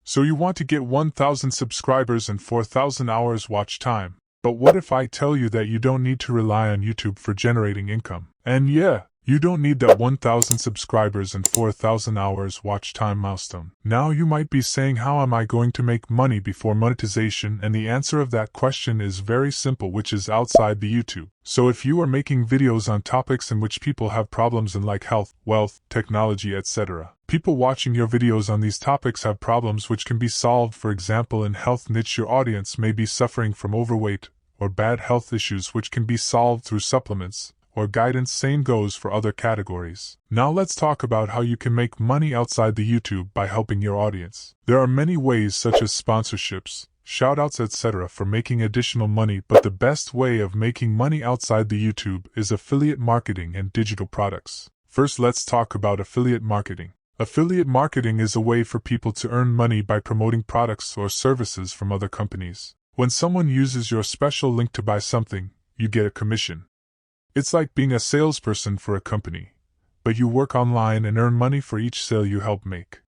So you want to get 1,000 subscribers and 4,000 hours watch time. But what if I tell you that you don't need to rely on YouTube for generating income? And yeah, you don't need that 1,000 subscribers and 4,000 hours watch time milestone. Now you might be saying, how am I going to make money before monetization? And the answer of that question is very simple, which is outside the YouTube. So if you are making videos on topics in which people have problems in, like health, wealth, technology, etc. People watching your videos on these topics have problems which can be solved. For example, in health niche, your audience may be suffering from overweight or bad health issues which can be solved through supplements or guidance. Same goes for other categories. Now let's talk about how you can make money outside the YouTube by helping your audience. There are many ways, such as sponsorships, shoutouts, etc. for making additional money, but the best way of making money outside the YouTube is affiliate marketing and digital products. First, let's talk about affiliate marketing. Affiliate marketing is a way for people to earn money by promoting products or services from other companies. When someone uses your special link to buy something, you get a commission. It's like being a salesperson for a company, but you work online and earn money for each sale you help make.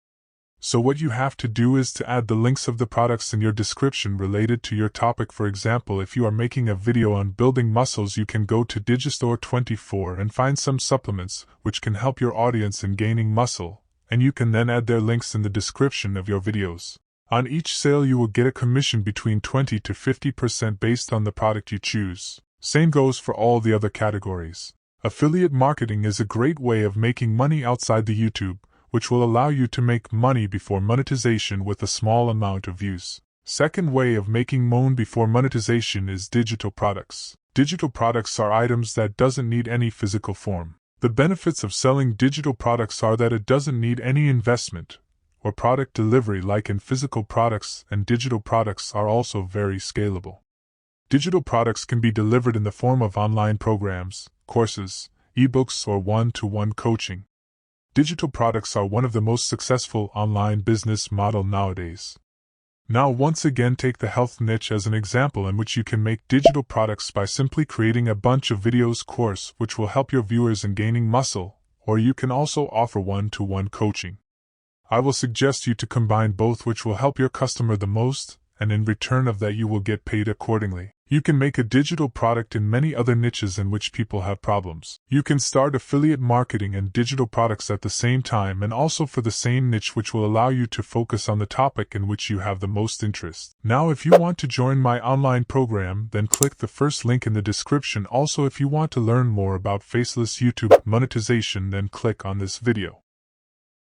So what you have to do is to add the links of the products in your description related to your topic. For example, if you are making a video on building muscles, you can go to Digistore24 and find some supplements which can help your audience in gaining muscle, and you can then add their links in the description of your videos. On each sale you will get a commission between 20 to 50% based on the product you choose. Same goes for all the other categories. Affiliate marketing is a great way of making money outside the YouTube, which will allow you to make money before monetization with a small amount of views. Second way of making money before monetization is digital products. Digital products are items that doesn't need any physical form. The benefits of selling digital products are that it doesn't need any investment or product delivery like in physical products, and digital products are also very scalable. Digital products can be delivered in the form of online programs, courses, ebooks, or one-to-one coaching. Digital products are one of the most successful online business model nowadays. Now once again, take the health niche as an example in which you can make digital products by simply creating a bunch of videos course which will help your viewers in gaining muscle, or you can also offer one-to-one coaching. I will suggest you to combine both, which will help your customer the most, and in return of that you will get paid accordingly. You can make a digital product in many other niches in which people have problems. You can start affiliate marketing and digital products at the same time, and also for the same niche, which will allow you to focus on the topic in which you have the most interest. Now if you want to join my online program, then click the first link in the description. Also, if you want to learn more about faceless YouTube monetization, then click on this video.